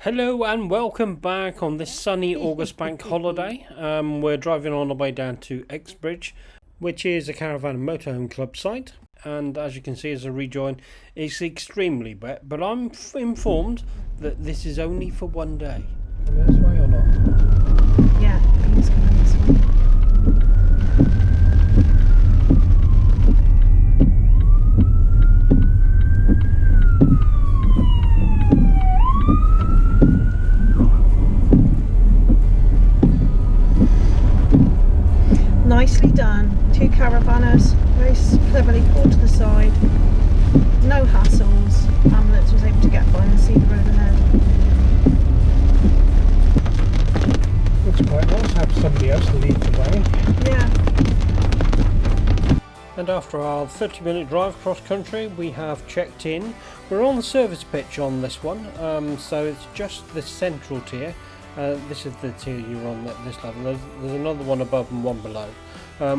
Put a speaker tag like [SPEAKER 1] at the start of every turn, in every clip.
[SPEAKER 1] Hello and welcome back on this sunny August bank holiday. We're driving on the way down to Exbridge, which is a caravan and motorhome club site. And as you can see as a rejoin, it's extremely wet, but I'm informed that this is only for one day. This way or not?
[SPEAKER 2] Yeah, it's going this way. Nicely done. Two caravanners, very cleverly pulled to the side. No hassles. Ambulance was able to get by and see the road ahead.
[SPEAKER 1] Looks quite nice to have somebody else to lead the way.
[SPEAKER 2] Yeah.
[SPEAKER 1] And after our 30-minute drive cross country, we have checked in. We're on the service pitch on this one, so it's just the central tier. This is the tier you're on at this level. There's another one above and one below.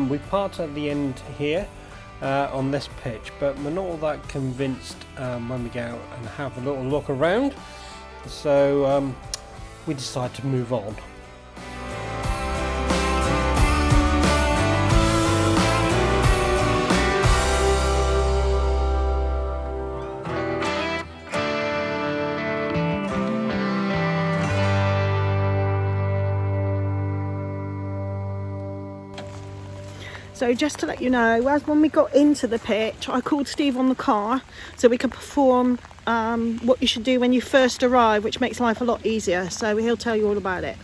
[SPEAKER 1] We part at the end here on this pitch, but we're not all that convinced when we go out and have a little look around. So we decide to move on.
[SPEAKER 2] So just to let you know, as when we got into the pitch, I called Steve on the car so we could perform what you should do when you first arrive, which makes life a lot easier. So he'll tell you all about it.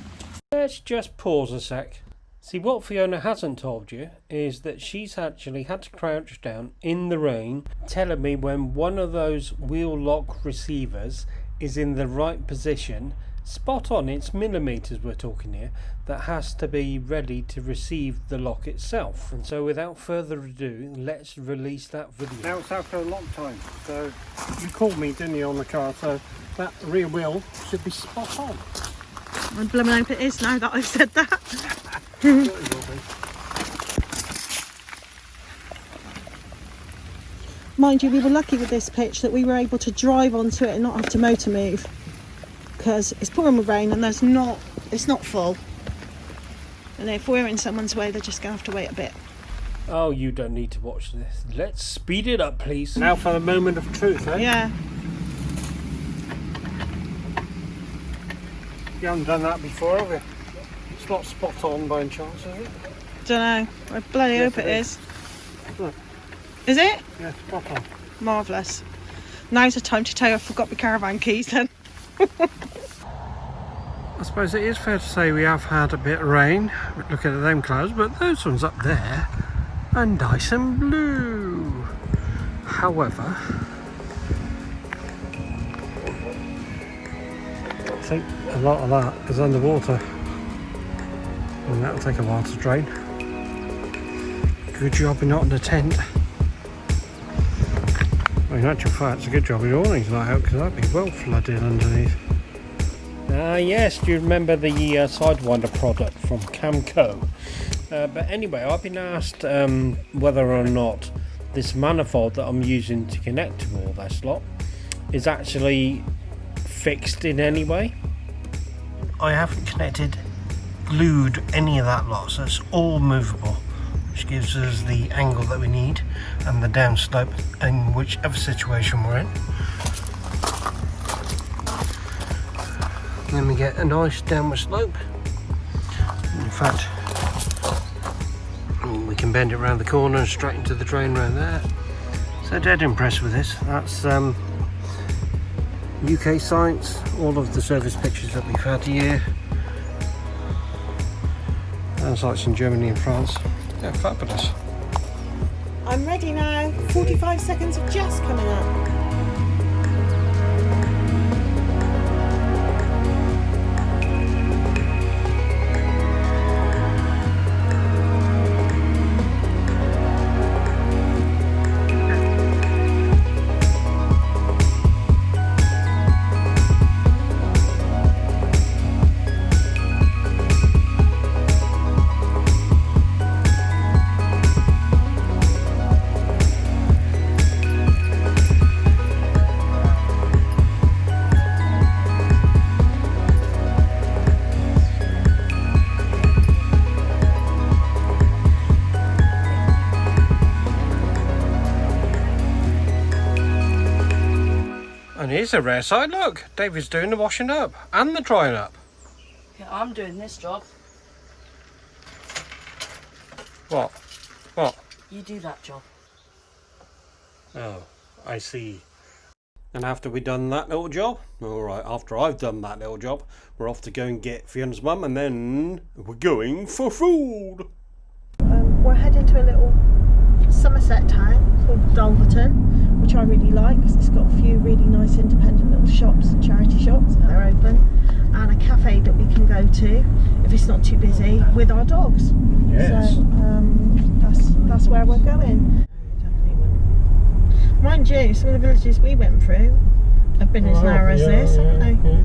[SPEAKER 1] Let's just pause a sec. See, what Fiona hasn't told you is that she's actually had to crouch down in the rain, telling me when one of those wheel lock receivers is in the right position, spot on, it's millimeters we're talking here, that has to be ready to receive the lock itself. And so without further ado, let's release that video. Now it's out for a long time, so you called me, didn't you, on the car, so that rear wheel should be spot on.
[SPEAKER 2] I'm blooming hope it is now that I've said that. Mind you, we were lucky with this pitch that we were able to drive onto it and not have to motor move, because it's pouring with rain and it's not full. And if we're in someone's way, they're just going to have to wait a bit.
[SPEAKER 1] Oh, you don't need to watch this. Let's speed it up, please. Now for the moment of truth, eh?
[SPEAKER 2] Yeah.
[SPEAKER 1] You haven't done that before, have you? It's not spot on by any chance, is it?
[SPEAKER 2] Don't know. I bloody hope it is.
[SPEAKER 1] Look.
[SPEAKER 2] Is it?
[SPEAKER 1] Yeah, spot on.
[SPEAKER 2] Marvellous. Now's the time to tell you I forgot my caravan keys then.
[SPEAKER 1] I suppose it is fair to say we have had a bit of rain, looking at them clouds, but those ones up there are nice and blue. However, I think a lot of that is underwater, and that'll take a while to drain. Good job you're not in a tent. Well, in actual fact, it's a good job your awning's not out, because that'd be well flooded underneath. Yes, do you remember the Sidewinder product from Camco? But anyway, I've been asked whether or not this manifold that I'm using to connect to all this lot is actually fixed in any way. I haven't glued any of that lot, so it's all movable, which gives us the angle that we need and the downslope in whichever situation we're in. Then we get a nice downward slope. In fact, we can bend it around the corner and straight into the drain around there. So dead impressed with this. That's UK sites, all of the service pictures that we've had here. And sites in Germany and France. Yeah, fabulous.
[SPEAKER 2] I'm ready now. 45 seconds of just coming up.
[SPEAKER 1] And here's a rare sight, look. David's doing the washing up and the drying up.
[SPEAKER 3] Yeah, I'm doing this job.
[SPEAKER 1] What? What?
[SPEAKER 3] You do that job.
[SPEAKER 1] Oh, I see. And after we've done that little job, alright, after I've done that little job, we're off to go and get Fiona's mum, and then we're going for food.
[SPEAKER 2] We're heading to a little Somerset town called Dulverton, which I really like because it's got a few really nice independent little shops and charity shops that are open, and a cafe that we can go to if it's not too busy with our dogs.
[SPEAKER 1] Yes.
[SPEAKER 2] So that's where we're going. Mind you, some of the villages we went through have been as narrow as this, haven't they?
[SPEAKER 1] Yeah.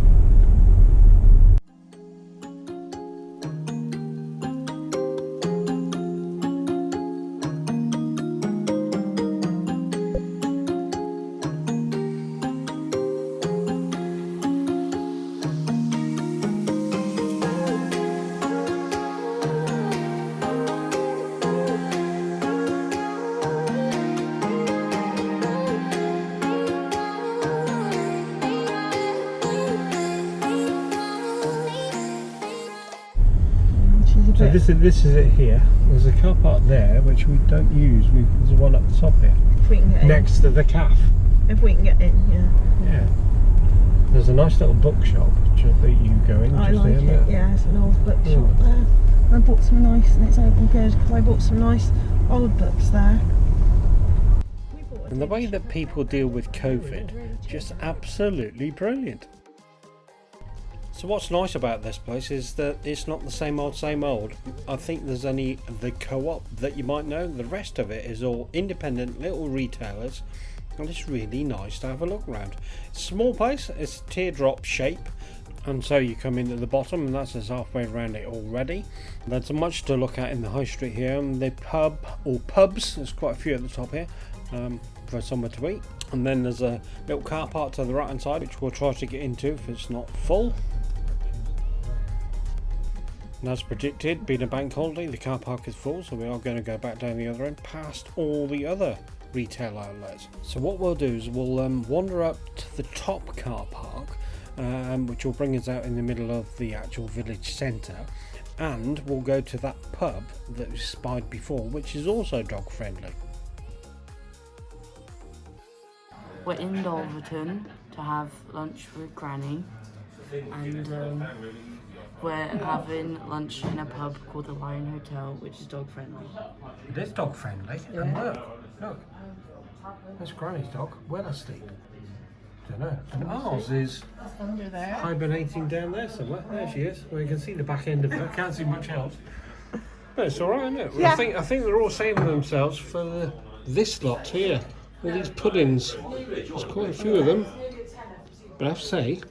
[SPEAKER 1] So this is it here. There's a car park there which we don't use. There's one at the top here.
[SPEAKER 2] If we can get
[SPEAKER 1] next to the calf.
[SPEAKER 2] If we can get in, yeah.
[SPEAKER 1] Yeah. There's a nice little bookshop that you go in.
[SPEAKER 2] I like it, yeah. It's an old bookshop there. I bought some nice, and it's open good because I bought some nice old books there.
[SPEAKER 1] And the way that people deal with COVID, just absolutely brilliant. So what's nice about this place is that it's not the same old. I think there's only the co-op that you might know. The rest of it is all independent little retailers, and it's really nice to have a look around. It's a small place, it's teardrop shape, and so you come in at the bottom, and that's us halfway around it already. There's much to look at in the high street here, and the pub or pubs, there's quite a few at the top here, for somewhere to eat. And then there's a little car park to the right hand side, which we'll try to get into if it's not full. And as predicted, being a bank holiday, the car park is full, so we are going to go back down the other end past all the other retail outlets. So what we'll do is we'll wander up to the top car park, which will bring us out in the middle of the actual village centre, and we'll go to that pub that we spied before, which is also dog friendly.
[SPEAKER 3] We're in Dulverton to have lunch with Granny, and we're having lunch in a pub called the Lion Hotel, which is dog friendly.
[SPEAKER 1] It is dog friendly, yeah. And look, that's Granny's dog, well asleep. Don't know. And ours is
[SPEAKER 2] under there,
[SPEAKER 1] hibernating down there somewhere. There she is. Well, you can see the back end of her. Can't see much else. But it's all right, isn't it?
[SPEAKER 2] Yeah.
[SPEAKER 1] I think they're all saving themselves for this lot here. All these puddings. There's quite a few of them. But I have to say,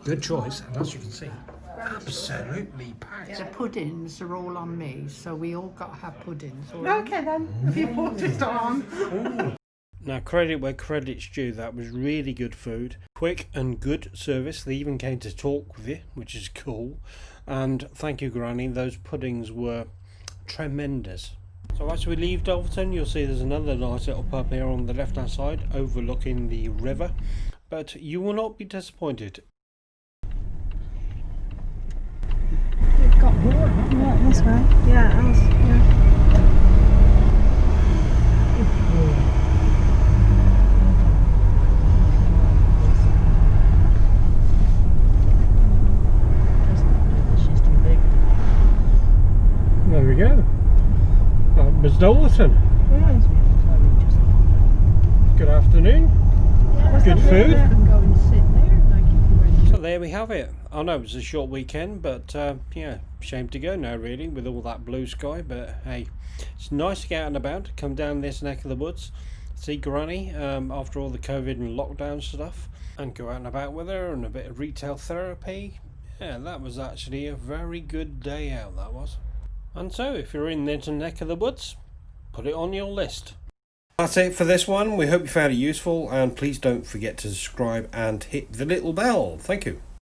[SPEAKER 1] good choice. And as you can see, absolutely packed.
[SPEAKER 4] The puddings are all on me, so we all got to have puddings.
[SPEAKER 2] Okay then, if you put it on.
[SPEAKER 1] Now, credit where credit's due, that was really good food. Quick and good service. They even came to talk with you, which is cool. And thank you, Granny. Those puddings were tremendous. So as we leave Dulverton, you'll see there's another nice little pub here on the left hand side overlooking the river. But you will not be disappointed.
[SPEAKER 2] We've got more, right this way. Yeah, it has, yeah.
[SPEAKER 1] There we go. That was Dulverton. Good afternoon. Good food. So there we have it. I know it was a short weekend, but yeah, shame to go now really with all that blue sky. But hey, it's nice to get out and about, come down this neck of the woods, see Granny after all the COVID and lockdown stuff, and go out and about with her and a bit of retail therapy. Yeah, that was actually a very good day out, that was. And so if you're in this neck of the woods, put it on your list. That's it for this one. We hope you found it useful, and please don't forget to subscribe and hit the little bell. Thank you.